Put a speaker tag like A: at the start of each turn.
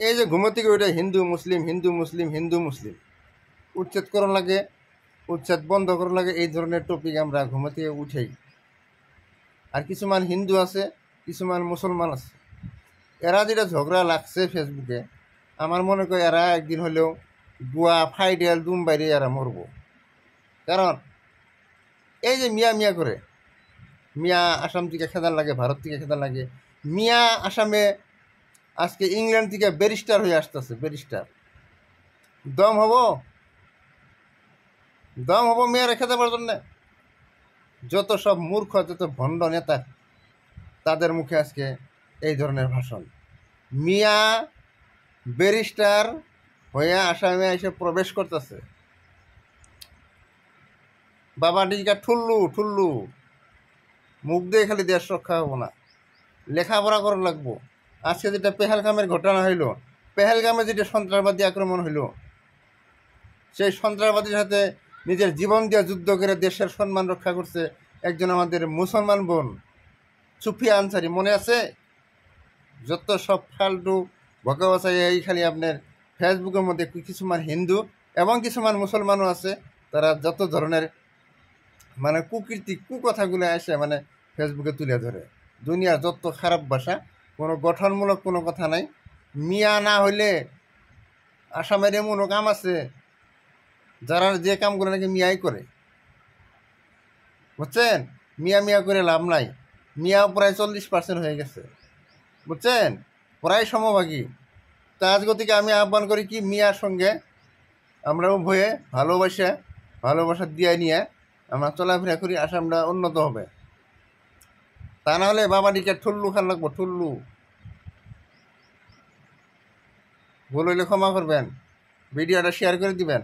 A: এই যে ঘুমো থেকে ওইটা হিন্দু মুসলিম হিন্দু মুসলিম হিন্দু মুসলিম উচ্ছেদ করা লাগে, উচ্ছেদ বন্ধ করা লাগে, এই ধরনের টপিক আমরা ঘুমো থেকে উঠেই। আর কিছুমান হিন্দু আছে, কিছুমান মুসলমান আছে, এরা যেটা ঝগড়া লাগছে ফেসবুকে, আমার মনে করে এরা একদিন হলেও গুয়া ফাইডেল দুম বাইরে এরা মরবো। কারণ এই যে মিয়া মিয়া করে, মিয়া আসাম থেকে খেদার লাগে, ভারত থেকে খেদার লাগে, মিয়া আসামে আজকে ইংল্যান্ড থেকে ব্যারিস্টার হয়ে আসতেছে, ব্যারিস্টার। দম হব, দম হব মেয়েরা খেদাবার জন্যে? যত সব মূর্খ, যত ভণ্ড নেতা, তাদের মুখে আজকে এই ধরনের ভাষণ। মিয়া ব্যারিস্টার হয়ে আসামে এসে প্রবেশ করতেছে। বাবা ডিকা ঠুল্লু ঠুল্লু, মুখ দিয়ে খালি দেশ রক্ষা হবো না, লেখাপড়া করা লাগবো। আজকে যেটা পেহেলগামের ঘটনা হইল, পেহেলগামে যেটা সন্ত্রাসবাদী আক্রমণ হইল, সেই সন্ত্রাসবাদীর সাথে নিজের জীবন দিয়ে যুদ্ধ করে দেশের সম্মান রক্ষা করছে একজন আমাদের মুসলমান বোন, সুফিয়া আনসারি, মনে আছে? যত সব ফালতু ভকাবাসাই এই খালি আপনার ফেসবুকের মধ্যে কিছুমান হিন্দু এবং কিছুমান মুসলমানও আছে, তারা যত ধরনের মানে কুকীর্তি কুকথাগুলো আসে মানে ফেসবুকে তুলে ধরে। দুনিয়ার যত খারাপ ভাষা, কোনো গঠনমূলক কোনো কথা নাই। মিয়া না হইলে আসামের এমনও কাম আছে যারা যে কামগুলো নাকি মিয়াই করে, বুঝছেন? মিয়া মিয়া করে লাভ নাই, মিয়াও প্রায় 40% হয়ে গেছে, বুঝছেন? প্রায় সমভাগী। তা আজকে থেকে আমি আহ্বান করি কি, মিয়ার সঙ্গে আমরা উভয়ে ভালোবাসা দিয়ে নিয়ে আমরা চলাফেরা করি, আসামটা উন্নত হবে। তা না হলে বাবাডিকে ঠুল্লু খান লাগবো, ঠুল্লু। ভুল হইলে ক্ষমা করবেন, ভিডিওটা শেয়ার করে দিবেন।